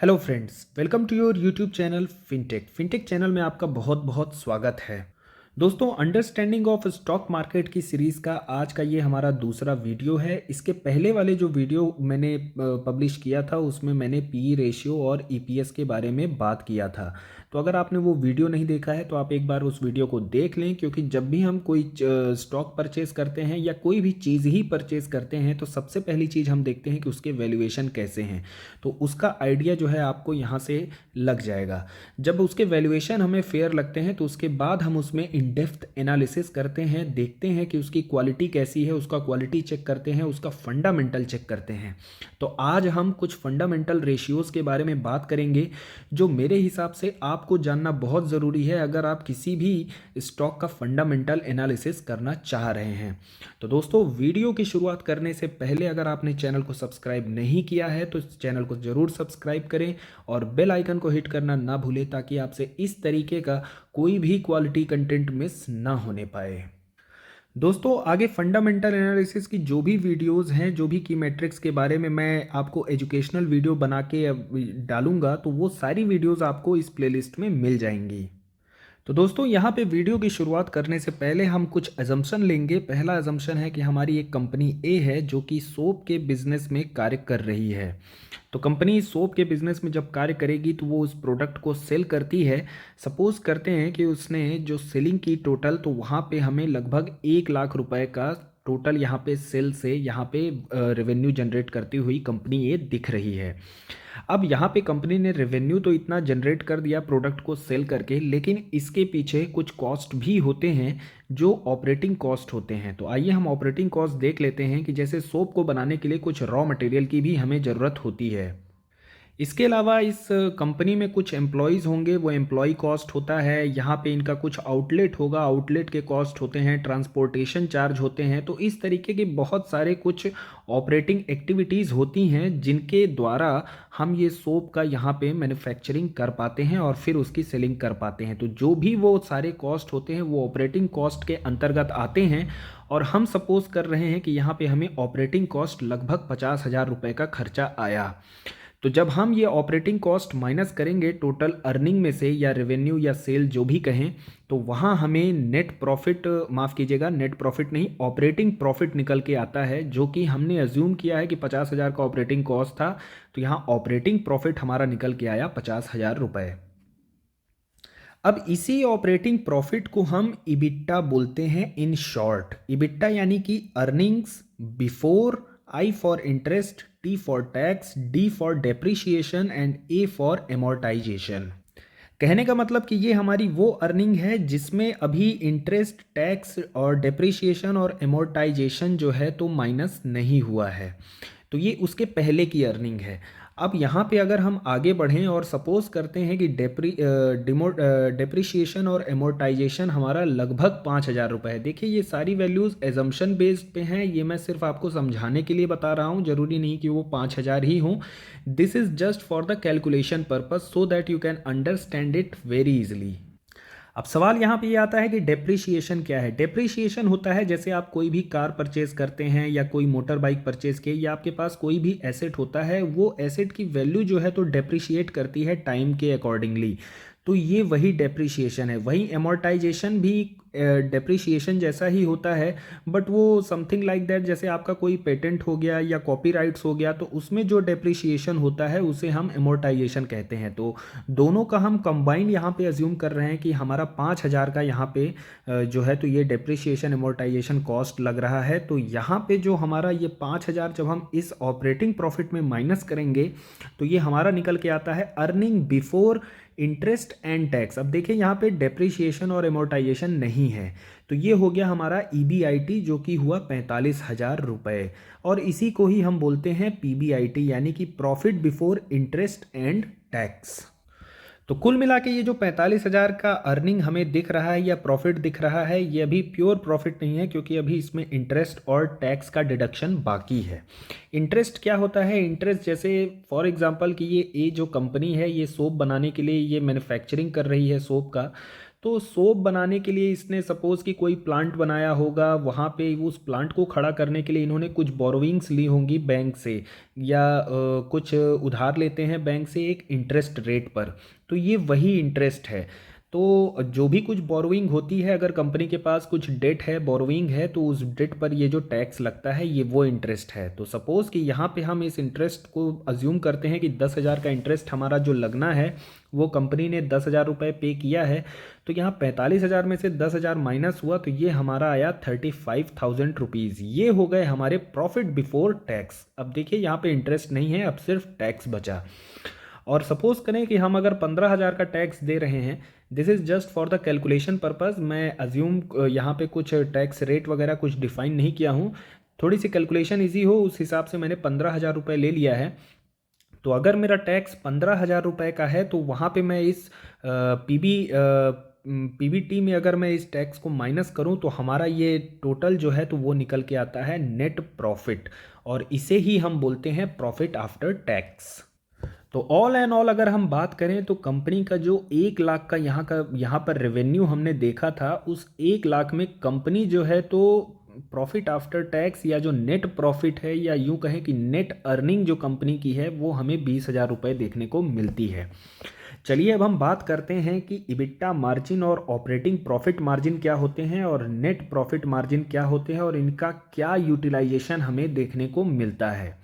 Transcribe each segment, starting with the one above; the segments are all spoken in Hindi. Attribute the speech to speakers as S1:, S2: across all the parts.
S1: Hello friends, welcome to your YouTube channel fintech channel में आपका बहुत बहुत स्वागत है। दोस्तों, अंडरस्टैंडिंग ऑफ स्टॉक मार्केट की सीरीज़ का आज का ये हमारा दूसरा वीडियो है। इसके पहले वाले जो वीडियो मैंने पब्लिश किया था उसमें मैंने पी रेशियो और ईपीएस के बारे में बात किया था। तो अगर आपने वो वीडियो नहीं देखा है तो आप एक बार उस वीडियो को देख लें, क्योंकि जब भी हम कोई स्टॉक परचेज करते हैं या कोई भी चीज़ ही परचेज करते हैं तो सबसे पहली चीज़ हम देखते हैं कि उसके वैल्यूएशन कैसे हैं। तो उसका आइडिया जो है आपको यहाँ से लग जाएगा। जब उसके वैल्यूएशन हमें फेयर लगते हैं तो उसके बाद हम उसमें इन डेप्थ एनालिसिस करते हैं, देखते हैं कि उसकी क्वालिटी कैसी है, उसका क्वालिटी चेक करते हैं, उसका फंडामेंटल चेक करते हैं। तो आज हम कुछ फंडामेंटल रेशियोज़ के बारे में बात करेंगे जो मेरे हिसाब से आपको जानना बहुत ज़रूरी है अगर आप किसी भी स्टॉक का फंडामेंटल एनालिसिस करना चाह रहे हैं। तो दोस्तों, वीडियो की शुरुआत करने से पहले अगर आपने चैनल को सब्सक्राइब नहीं किया है तो चैनल को ज़रूर सब्सक्राइब करें और बेल आइकन को हिट करना ना भूलें, ताकि आपसे इस तरीके का कोई भी क्वालिटी कंटेंट मिस ना होने पाए। दोस्तों, आगे फंडामेंटल एनालिसिस की जो भी वीडियोस हैं, जो भी की मैट्रिक्स के बारे में मैं आपको एजुकेशनल वीडियो बना के डालूंगा, तो वो सारी वीडियोस आपको इस प्लेलिस्ट में मिल जाएंगी। तो दोस्तों, यहाँ पे वीडियो की शुरुआत करने से पहले हम कुछ अजम्पशन लेंगे। पहला अजम्पशन है कि हमारी एक कंपनी ए है जो कि सोप के बिजनेस में कार्य कर रही है। तो कंपनी सोप के बिजनेस में जब कार्य करेगी तो वो उस प्रोडक्ट को सेल करती है। सपोज करते हैं कि उसने जो सेलिंग की टोटल, तो वहाँ पे हमें लगभग 1 लाख रुपए का टोटल यहाँ पे सेल से यहाँ पे रेवेन्यू जनरेट करती हुई कंपनी ये दिख रही है। अब यहाँ पे कंपनी ने रेवेन्यू तो इतना जनरेट कर दिया प्रोडक्ट को सेल करके, लेकिन इसके पीछे कुछ कॉस्ट भी होते हैं जो ऑपरेटिंग कॉस्ट होते हैं। तो आइए हम ऑपरेटिंग कॉस्ट देख लेते हैं कि जैसे सोप को बनाने के लिए कुछ रॉ मटेरियल की भी हमें ज़रूरत होती है। इसके अलावा इस कंपनी में कुछ एम्प्लॉयज़ होंगे, वो एम्प्लॉय कॉस्ट होता है। यहाँ पे इनका कुछ आउटलेट होगा, आउटलेट के कॉस्ट होते हैं, ट्रांसपोर्टेशन चार्ज होते हैं। तो इस तरीके के बहुत सारे कुछ ऑपरेटिंग एक्टिविटीज़ होती हैं जिनके द्वारा हम ये सोप का यहाँ पे मैन्युफैक्चरिंग कर पाते हैं और फिर उसकी सेलिंग कर पाते हैं। तो जो भी वो सारे कॉस्ट होते हैं वो ऑपरेटिंग कॉस्ट के अंतर्गत आते हैं। और हम सपोज कर रहे हैं कि यहाँ पे हमें ऑपरेटिंग कॉस्ट लगभग 50,000 रुपये का खर्चा आया। तो जब हम ये ऑपरेटिंग कॉस्ट माइनस करेंगे टोटल अर्निंग में से, या रेवेन्यू या सेल जो भी कहें, तो वहाँ हमें नेट प्रॉफिट, माफ़ कीजिएगा, नेट प्रॉफिट नहीं, ऑपरेटिंग प्रॉफिट निकल के आता है, जो कि हमने अज्यूम किया है कि 50,000 का ऑपरेटिंग कॉस्ट था। तो यहाँ ऑपरेटिंग प्रॉफिट हमारा निकल के आया 50,000 रुपये। अब इसी ऑपरेटिंग प्रॉफिट को हम इबिट्टा बोलते हैं इन शॉर्ट। इबिट्टा यानी कि earnings before I for interest, T for tax, D for depreciation and A for amortisation. कहने का मतलब कि ये हमारी वो अर्निंग है जिसमें अभी इंटरेस्ट, टैक्स और डेप्रिशिएशन और एमोर्टाइजेशन जो है तो माइनस नहीं हुआ है। तो ये उसके पहले की अर्निंग है। अब यहाँ पे अगर हम आगे बढ़ें और सपोज करते हैं कि डेप्रिशिएशन और एमोर्टाइजेशन हमारा लगभग 5,000 रुपये है। देखिए, ये सारी वैल्यूज़ एजम्पशन बेस्ड पे हैं, ये मैं सिर्फ आपको समझाने के लिए बता रहा हूँ, ज़रूरी नहीं कि वो 5,000 ही हों। This is just for the calculation purpose so that you can understand it very easily. अब सवाल यहाँ पे ये आता है कि डेप्रिशिएशन क्या है। डेप्रिशिएशन होता है जैसे आप कोई भी कार परचेज करते हैं या कोई मोटर बाइक परचेज किए, या आपके पास कोई भी एसेट होता है, वो एसेट की वैल्यू जो है तो डेप्रिशिएट करती है टाइम के अकॉर्डिंगली। तो ये वही डेप्रिशिएशन है। वही एमोर्टाइजेशन भी डेप्रिशिएशन जैसा ही होता है, बट वो समथिंग लाइक दैट, जैसे आपका कोई पेटेंट हो गया या कॉपीराइट्स हो गया, तो उसमें जो डेप्रिशिएशन होता है उसे हम एमोर्टाइजेशन कहते हैं। तो दोनों का हम कंबाइन यहाँ पे अज्यूम कर रहे हैं कि हमारा 5,000 का यहाँ पे जो है तो ये डेप्रिशिएशन एमोर्टाइजेशन कॉस्ट लग रहा है। तो यहाँ पे जो हमारा ये 5,000 जब हम इस ऑपरेटिंग प्रॉफिट में माइनस करेंगे तो ये हमारा निकल के आता है earning before interest and tax. अब देखिए, यहाँ पे डेप्रिशिएशन और एमोर्टाइजेशन नहीं है, तो ये हो गया हमारा ईबीआईटी, जो कि हुआ 45,000 रुपये। और इसी को ही हम बोलते हैं पीबीआईटी, यानी कि profit before interest and tax. तो कुल मिला के ये जो 45,000 का अर्निंग हमें दिख रहा है या प्रॉफिट दिख रहा है, ये अभी प्योर प्रॉफिट नहीं है, क्योंकि अभी इसमें इंटरेस्ट और टैक्स का डिडक्शन बाकी है। इंटरेस्ट क्या होता है? इंटरेस्ट, जैसे फॉर एग्जांपल कि ये जो कंपनी है ये सोप बनाने के लिए ये मैन्युफैक्चरिंग कर रही है सोप का, तो सोप बनाने के लिए इसने सपोज़ कि कोई प्लांट बनाया होगा, वहाँ पे उस प्लांट को खड़ा करने के लिए इन्होंने कुछ बोरोविंग्स ली होंगी बैंक से, या कुछ उधार लेते हैं बैंक से एक इंटरेस्ट रेट पर। तो ये वही इंटरेस्ट है। तो जो भी कुछ बोरोइंग होती है, अगर कंपनी के पास कुछ डेट है, बोरोइंग है, तो उस डेट पर ये जो टैक्स लगता है ये वो इंटरेस्ट है। तो सपोज़ कि यहाँ पे हम इस इंटरेस्ट को अज्यूम करते हैं कि 10,000 का इंटरेस्ट हमारा जो लगना है, वो कंपनी ने 10,000 रुपये पे किया है। तो यहाँ 45,000 में से 10,000 माइनस हुआ, तो ये हमारा आया 35,000 रुपीज़। ये हो गए हमारे प्रॉफिट बिफोर टैक्स। अब देखिए यहाँ पे इंटरेस्ट नहीं है, अब सिर्फ टैक्स बचा। और सपोज़ करें कि हम अगर 15,000 का टैक्स दे रहे हैं, this is just for the calculation purpose. मैं अज्यूम यहाँ पे कुछ टैक्स रेट वगैरह कुछ डिफ़ाइन नहीं किया हूँ, थोड़ी सी कैलकुलेशन ईजी हो उस हिसाब से मैंने 15,000 रुपये ले लिया है। तो अगर मेरा टैक्स 15,000 रुपये का है, तो वहाँ पे मैं इस पीबीटी में अगर मैं इस टैक्स को माइनस करूँ, तो हमारा ये टोटल जो है तो वो निकल के आता है नेट प्रॉफिट, और इसे ही हम बोलते हैं प्रॉफिट आफ्टर टैक्स। तो ऑल एंड ऑल अगर हम बात करें, तो कंपनी का जो 1 लाख का यहाँ पर रेवेन्यू हमने देखा था, उस 1 लाख में कंपनी जो है तो प्रॉफिट आफ्टर टैक्स या जो नेट प्रॉफिट है, या यूं कहें कि नेट अर्निंग जो कंपनी की है, वो हमें 20,000 रुपये देखने को मिलती है। चलिए अब हम बात करते हैं कि इबिट्टा मार्जिन और ऑपरेटिंग प्रॉफिट मार्जिन क्या होते हैं और नेट प्रॉफिट मार्जिन क्या होते हैं, और इनका क्या यूटिलाइजेशन हमें देखने को मिलता है।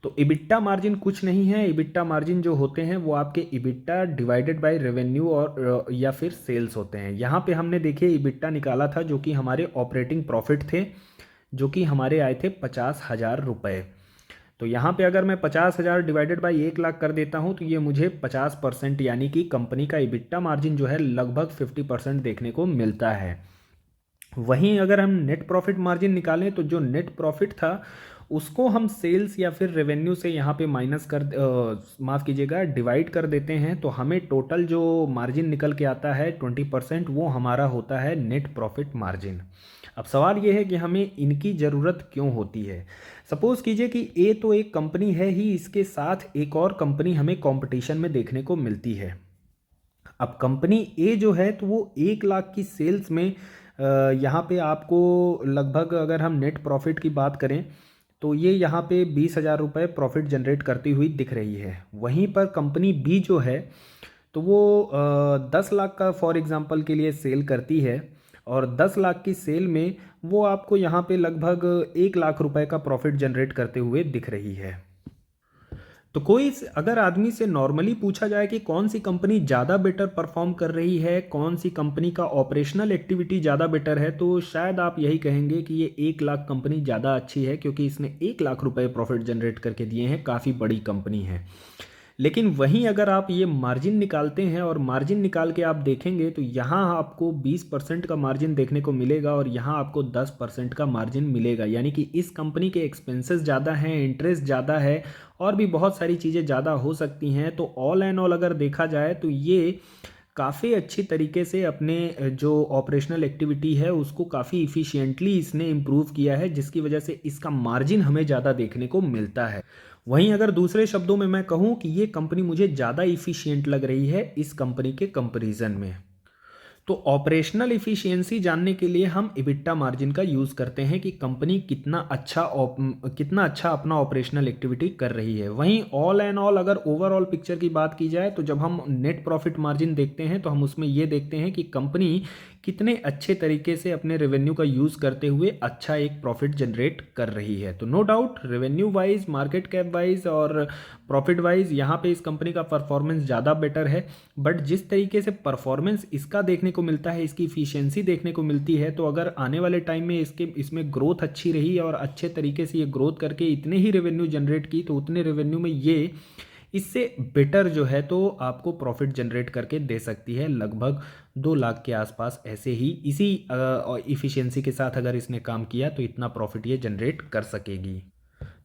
S1: तो इबिट्टा मार्जिन कुछ नहीं है। इबिट्टा मार्जिन जो होते हैं वो आपके इबिट्टा डिवाइडेड बाय रेवेन्यू और या फिर सेल्स होते हैं। यहाँ पे हमने देखिए इबिट्टा निकाला था, जो कि हमारे ऑपरेटिंग प्रॉफिट थे, जो कि हमारे आए थे 50,000 रुपये। तो यहाँ पे अगर मैं 50,000 डिवाइडेड बाई 1 लाख कर देता हूँ, तो ये मुझे 50%, यानी कि कंपनी का इबिट्टा मार्जिन जो है लगभग 50% देखने को मिलता है। वहीं अगर हम नेट प्रॉफिट मार्जिन निकालें, तो जो नेट प्रॉफिट था उसको हम सेल्स या फिर रेवेन्यू से यहाँ पे माइनस कर माफ़ कीजिएगा डिवाइड कर देते हैं, तो हमें टोटल जो मार्जिन निकल के आता है 20%, वो हमारा होता है नेट प्रॉफिट मार्जिन। अब सवाल ये है कि हमें इनकी ज़रूरत क्यों होती है। सपोज़ कीजिए कि ए तो एक कंपनी है ही, इसके साथ एक और कंपनी हमें कंपटीशन में देखने को मिलती है। अब कंपनी ए जो है तो वो 1 लाख की सेल्स में यहाँ पे आपको लगभग, अगर हम नेट प्रॉफिट की बात करें, तो ये यहाँ पे 20,000 रुपये प्रॉफिट जनरेट करती हुई दिख रही है। वहीं पर कंपनी बी जो है तो वो 10 लाख का फॉर एग्जांपल के लिए सेल करती है, और 10 लाख की सेल में वो आपको यहाँ पे लगभग 1 लाख रुपए का प्रॉफिट जनरेट करते हुए दिख रही है। तो अगर आदमी से नॉर्मली पूछा जाए कि कौन सी कंपनी ज़्यादा बेटर परफॉर्म कर रही है, कौन सी कंपनी का ऑपरेशनल एक्टिविटी ज़्यादा बेटर है, तो शायद आप यही कहेंगे कि ये 1 लाख कंपनी ज़्यादा अच्छी है, क्योंकि इसने 1 लाख रुपए प्रॉफिट जनरेट करके दिए हैं, काफ़ी बड़ी कंपनी है। लेकिन वहीं अगर आप ये मार्जिन निकालते हैं और मार्जिन निकाल के आप देखेंगे, तो यहाँ आपको 20% का मार्जिन देखने को मिलेगा और यहाँ आपको 10% का मार्जिन मिलेगा। यानी कि इस कंपनी के एक्सपेंसेस ज़्यादा हैं, इंटरेस्ट ज़्यादा है, और भी बहुत सारी चीज़ें ज़्यादा हो सकती हैं। तो ऑल एंड ऑल अगर देखा जाए, तो ये काफ़ी अच्छी तरीके से अपने जो ऑपरेशनल एक्टिविटी है उसको काफ़ी इफ़िशियंटली इसने इम्प्रूव किया है, जिसकी वजह से इसका मार्जिन हमें ज़्यादा देखने को मिलता है। वहीं अगर दूसरे शब्दों में मैं कहूँ कि ये कंपनी मुझे ज़्यादा इफ़िशियंट लग रही है इस कंपनी के कंपैरिजन में। तो ऑपरेशनल इफ़िशियंसी जानने के लिए हम इबिट्टा मार्जिन का यूज़ करते हैं कि कंपनी कितना अच्छा अपना ऑपरेशनल एक्टिविटी कर रही है। वहीं ऑल एंड ऑल अगर ओवरऑल पिक्चर की बात की जाए, तो जब हम नेट प्रॉफिट मार्जिन देखते हैं, तो हम उसमें ये देखते हैं कि कंपनी कितने अच्छे तरीके से अपने रेवेन्यू का यूज़ करते हुए अच्छा एक प्रॉफिट जनरेट कर रही है। तो no doubt revenue wise, market cap wise और प्रॉफिट वाइज यहाँ पे इस कंपनी का परफॉर्मेंस ज़्यादा बेटर है। बट जिस तरीके से परफॉर्मेंस इसका देखने को मिलता है, इसकी इफिशियंसी देखने को मिलती है, तो अगर आने वाले टाइम में इसमें ग्रोथ अच्छी रही और अच्छे तरीके से ये ग्रोथ करके इतने ही रेवेन्यू जनरेट की, तो उतने रेवेन्यू में ये इससे बेटर जो है तो आपको प्रॉफिट जनरेट करके दे सकती है, लगभग 2 लाख के आसपास। ऐसे ही इसी इफ़िशियंसी के साथ अगर इसने काम किया, तो इतना प्रॉफिट ये जनरेट कर सकेगी।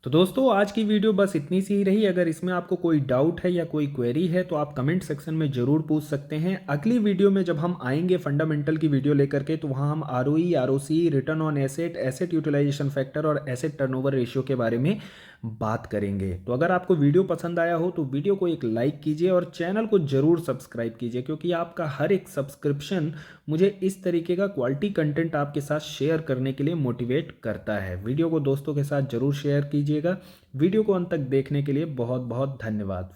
S1: तो दोस्तों आज की वीडियो बस इतनी सी ही रही। अगर इसमें आपको कोई डाउट है या कोई क्वेरी है, तो आप कमेंट सेक्शन में ज़रूर पूछ सकते हैं। अगली वीडियो में जब हम आएंगे फंडामेंटल की वीडियो लेकर के, तो वहाँ हम ROE, ROC, return on asset, asset utilization factor और एसेट टर्नओवर रेशियो के बारे में बात करेंगे। तो अगर आपको वीडियो पसंद आया हो तो वीडियो को एक लाइक कीजिए और चैनल को ज़रूर सब्सक्राइब कीजिए, क्योंकि आपका हर एक सब्सक्रिप्शन मुझे इस तरीके का क्वालिटी कंटेंट आपके साथ शेयर करने के लिए मोटिवेट करता है। वीडियो को दोस्तों के साथ ज़रूर शेयर कीजिएगा। वीडियो को अंत तक देखने के लिए बहुत बहुत धन्यवाद।